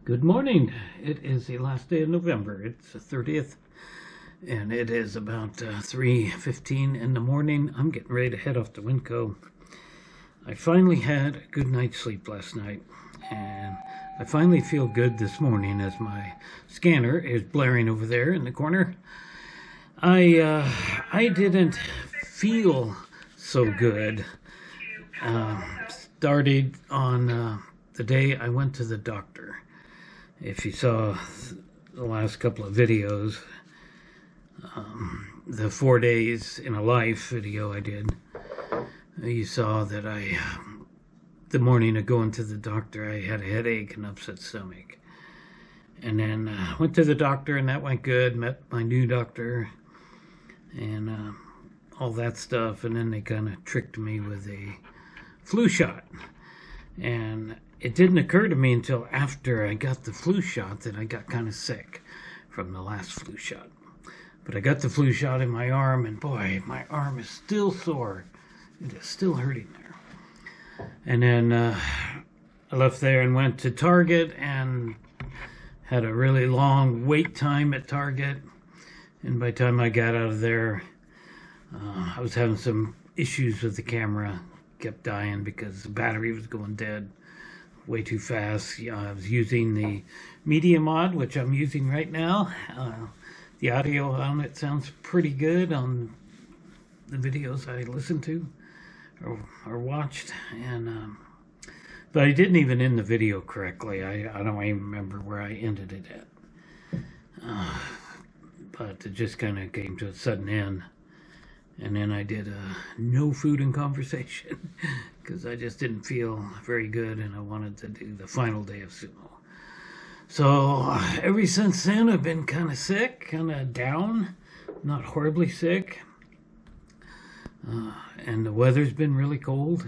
Good morning. It is the last day of November. It's the 30th, and it is about 3:15 in the morning. I'm getting ready to head off to Winco. I finally had a good night's sleep last night, and I finally feel good this morning as my scanner is blaring over there in the corner. I didn't feel so good. Started on the day I went to the doctor. If you saw the last couple of videos, the 4 days in a life video I did, you saw that the morning of going to the doctor, I had a headache and upset stomach. And then went to the doctor, and that went good. Met my new doctor and all that stuff. And then they kind of tricked me with a flu shot. And it didn't occur to me until after I got the flu shot that I got kind of sick from the last flu shot. But I got the flu shot in my arm, and boy, my arm is still sore. It is still hurting there. And then I left there and went to Target and had a really long wait time at Target. And by the time I got out of there, I was having some issues with the camera. Kept dying because the battery was going dead way too fast. I was using the media mod, which I'm using right now. The audio on it sounds pretty good on the videos I listened to or watched, and but I didn't even end the video correctly. I don't even remember where I ended it at, but it just kind of came to a sudden end. And then I did a no food and conversation because I just didn't feel very good, and I wanted to do the final day of sumo. So ever since then, I've been kind of sick, kind of down, not horribly sick. And the weather's been really cold.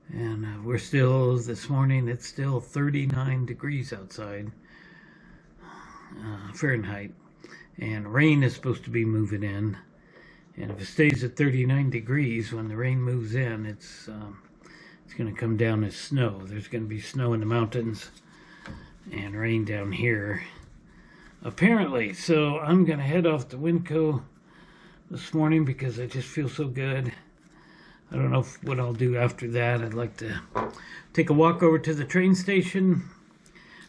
And we're still, this morning, it's still 39 degrees outside, Fahrenheit. And rain is supposed to be moving in. And if it stays at 39 degrees, when the rain moves in, it's going to come down as snow. There's going to be snow in the mountains and rain down here, apparently. So I'm going to head off to Winco this morning because I just feel so good. I don't know what I'll do after that. I'd like to take a walk over to the train station,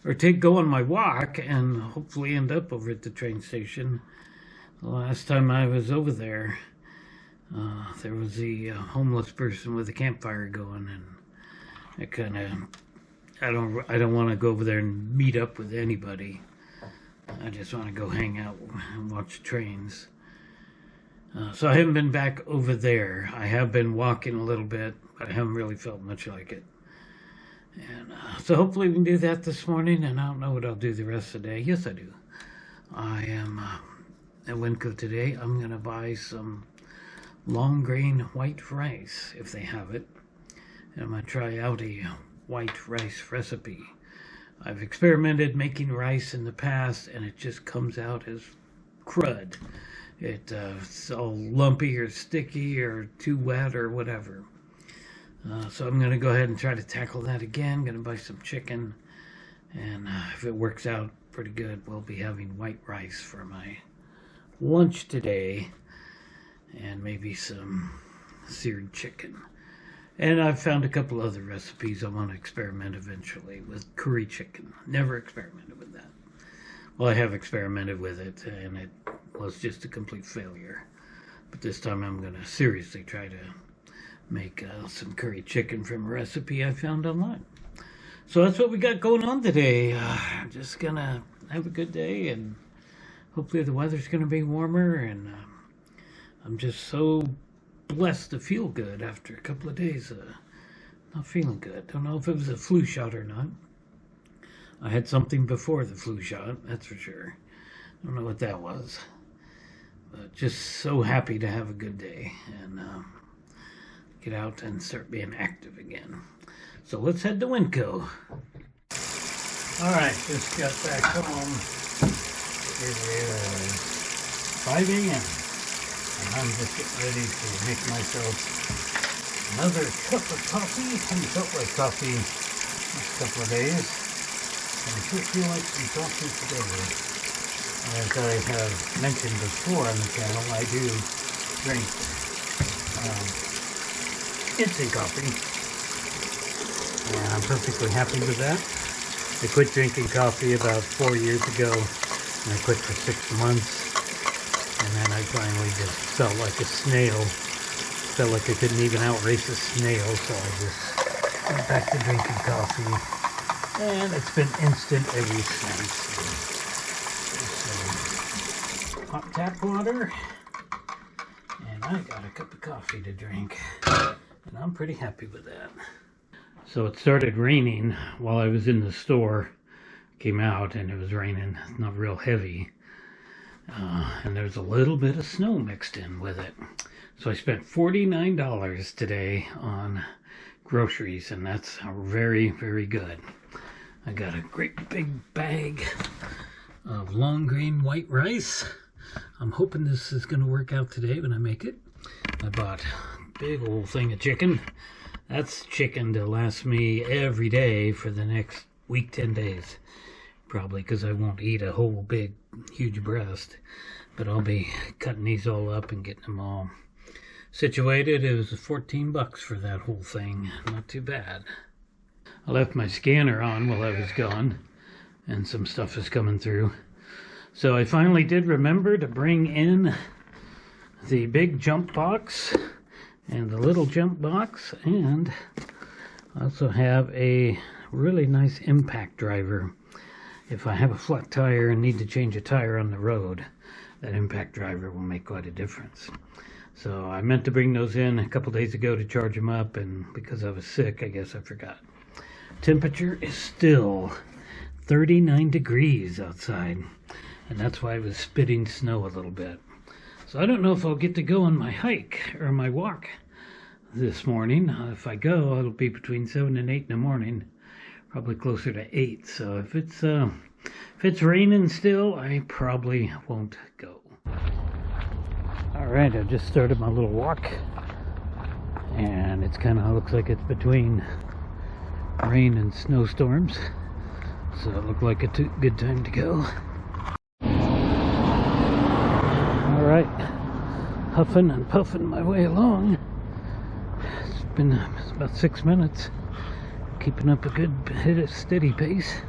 or go on my walk and hopefully end up over at the train station. The last time I was over there, there was the homeless person with a campfire going, and it kind of, I don't want to go over there and meet up with anybody. I just want to go hang out and watch trains. So I haven't been back over there. I have been walking a little bit, but I haven't really felt much like it. And so hopefully we can do that this morning, and I don't know what I'll do the rest of the day. Yes, I do. I am at Winco today. I'm going to buy some long grain white rice if they have it. And I'm going to try out a white rice recipe. I've experimented making rice in the past, and it just comes out as crud. It's all lumpy or sticky or too wet or whatever. So I'm going to go ahead and try to tackle that again. I'm going to buy some chicken, and if it works out pretty good, we'll be having white rice for my lunch today, and maybe some seared chicken. And I've found a couple other recipes I want to experiment eventually with curry chicken. Never experimented with that. Well, I have experimented with it, and it was just a complete failure. But this time I'm going to seriously try to make some curry chicken from a recipe I found online. So that's what we got going on today. Just going to have a good day, and hopefully the weather's going to be warmer, and I'm just so blessed to feel good after a couple of days not feeling good. Don't know if it was a flu shot or not. I had something before the flu shot, that's for sure. Don't know what that was. But just so happy to have a good day and get out and start being active again. So let's head to Winco. Alright, just got back home. It is 5 a.m. and I'm just getting ready to make myself another cup of coffee. I haven't felt like coffee these couple of days. I sure feel like some coffee today. As I have mentioned before on the channel, I do drink instant coffee, and I'm perfectly happy with that. I quit drinking coffee about 4 years ago, and I quit for 6 months, and then I finally just felt like a snail. Felt like I couldn't even outrace a snail, so I just went back to drinking coffee, and it's been instant ever since. Some hot tap water, and I got a cup of coffee to drink, and I'm pretty happy with that. So it started raining while I was in the store. Came out and it was raining, not real heavy. And there's a little bit of snow mixed in with it. So I spent $49 today on groceries, and that's very, very good. I got a great big bag of long grain white rice. I'm hoping this is going to work out today when I make it. I bought a big old thing of chicken. That's chicken to last me every day for the next week, 10 days. Probably because I won't eat a whole big, huge breast. But I'll be cutting these all up and getting them all situated. It was 14 bucks for that whole thing. Not too bad. I left my scanner on while I was gone, and some stuff is coming through. So I finally did remember to bring in the big jump box and the little jump box, and I also have a really nice impact driver. If I have a flat tire and need to change a tire on the road, that impact driver will make quite a difference. So I meant to bring those in a couple days ago to charge them up, and because I was sick, I guess I forgot. Temperature is still 39 degrees outside, and that's why I was spitting snow a little bit. So I don't know if I'll get to go on my hike or my walk this morning. If I go, it'll be between 7 and 8 in the morning, probably closer to 8. So if it's raining still, I probably won't go. All right, I just started my little walk, and it's kind of looks like it's between rain and snowstorms, so it looked like a good time to go. All right, huffing and puffing my way along. It's been about 6 minutes, keeping up a good steady pace.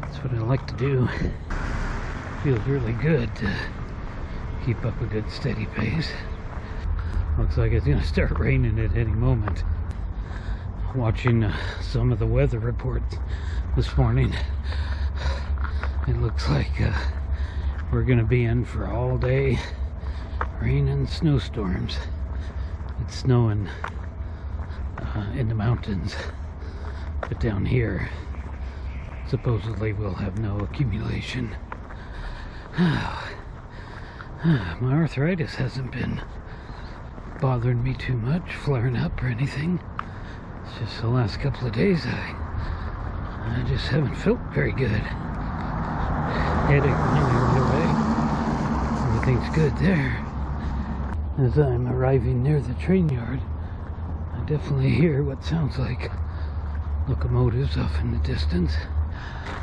That's what I like to do. Feels really good to keep up a good steady pace. Looks like it's going to start raining at any moment. Watching some of the weather reports this morning, it looks like we're going to be in for all day rain and snowstorms. It's snowing in the mountains, but down here supposedly we'll have no accumulation. My arthritis hasn't been bothering me too much, flaring up or anything. It's just the last couple of days I just haven't felt very good. Headache went away. Everything's good there. As I'm arriving near the train yard, I definitely hear what sounds like locomotives off in the distance.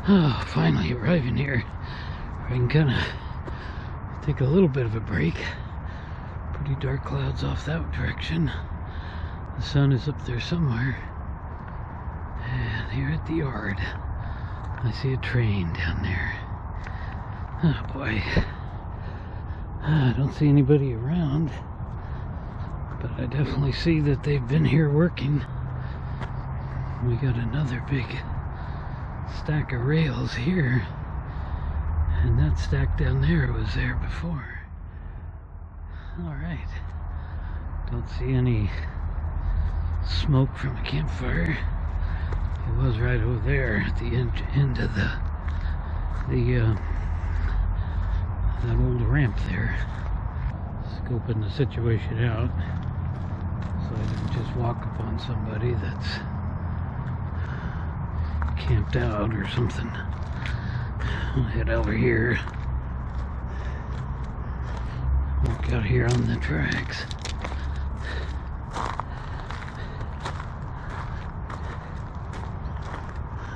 Oh, finally arriving here. I can kind of take a little bit of a break. Pretty dark clouds off that direction. The sun is up there somewhere. And here at the yard, I see a train down there. Oh boy. I don't see anybody around, but I definitely see that they've been here working. We got another big stack of rails here, and that stack down there was there before. Alright, don't see any smoke from a campfire. It was right over there at the end of that old ramp there. Scoping the situation out so I didn't just walk upon somebody that's camped out or something. I'll head over here. Walk out here on the tracks.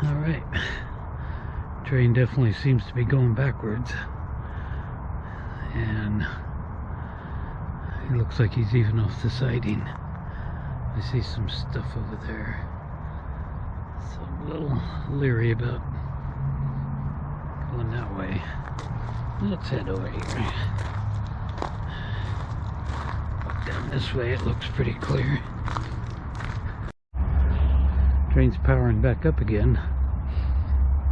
Alright. Train definitely seems to be going backwards, and it looks like he's even off the siding. I see some stuff over there, so I'm a little leery about going that way. Let's head over here. Walk down this way, it looks pretty clear. Train's powering back up again.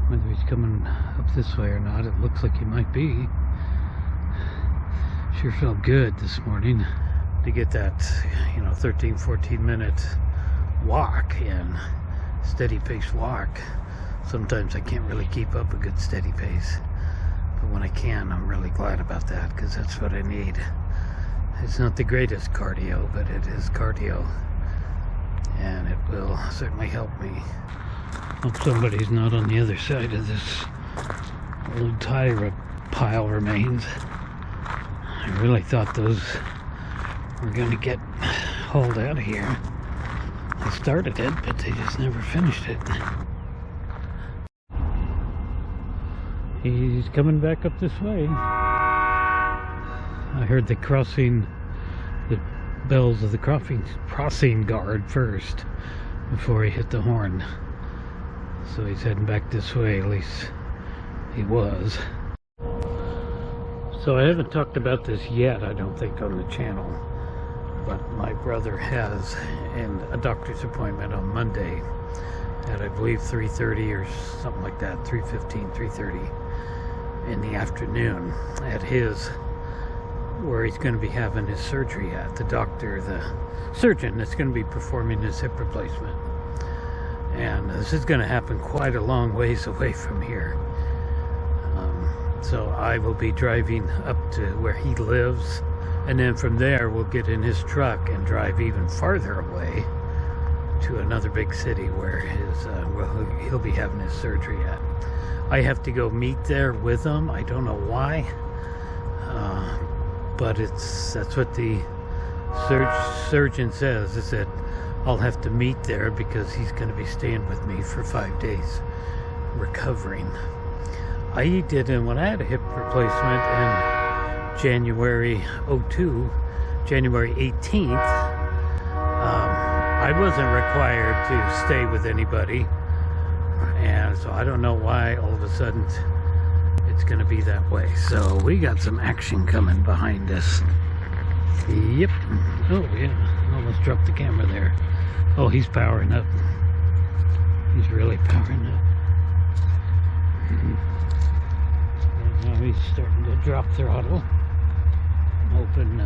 Whether he's coming up this way or not, it looks like he might be. Sure felt good this morning to get that, 13-14 minute walk in, steady pace walk. Sometimes I can't really keep up a good steady pace, but when I can, I'm really glad about that, because that's what I need. It's not the greatest cardio, but it is cardio, and it will certainly help me. Hope somebody's not on the other side of this old tire pile remains. I really thought those were going to get hauled out of here. They started it, but they just never finished it. He's coming back up this way. I heard the bells of the crossing guard first before he hit the horn. So he's heading back this way, at least he was. So I haven't talked about this yet, I don't think, on the channel, but my brother has a doctor's appointment on Monday at, I believe, 3:30 or something like that, 3:15, 3:30 in the afternoon at where he's going to be having his surgery at. The surgeon that's going to be performing his hip replacement. And this is going to happen quite a long ways away from here. So I will be driving up to where he lives, and then from there we'll get in his truck and drive even farther away to another big city where he'll be having his surgery at. I have to go meet there with him. I don't know why, but that's what the surgeon says, is that I'll have to meet there because he's going to be staying with me for 5 days recovering. I did, and when I had a hip replacement in January 2002, January 18th, I wasn't required to stay with anybody, and so I don't know why all of a sudden it's going to be that way. So we got some action coming behind us. Yep. Oh yeah, almost dropped the camera there. Oh, he's powering up. He's really powering up. And now he's starting to drop throttle. I'm hoping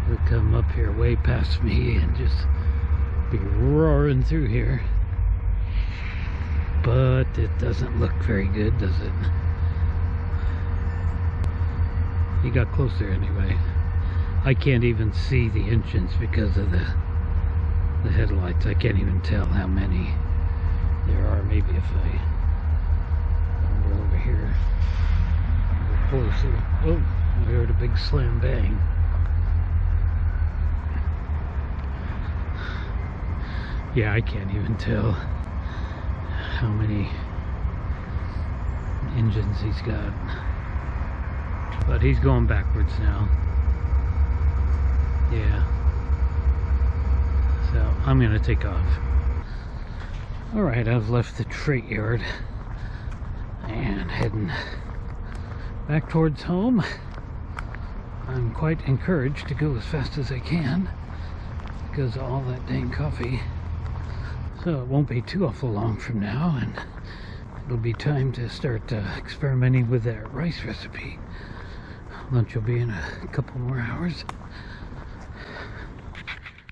he'll come up here way past me and just be roaring through here. But it doesn't look very good, does it? He got closer anyway. I can't even see the engines because of the headlights. I can't even tell how many there are. Maybe if I go over here a little closer. Oh, I heard a big slam bang. Yeah, I can't even tell how many engines he's got. But he's going backwards now. Yeah. So I'm gonna take off. Alright, I've left the freight yard and heading back towards home. I'm quite encouraged to go as fast as I can because of all that dang coffee. So it won't be too awful long from now, and it'll be time to start experimenting with that rice recipe. Lunch will be in a couple more hours.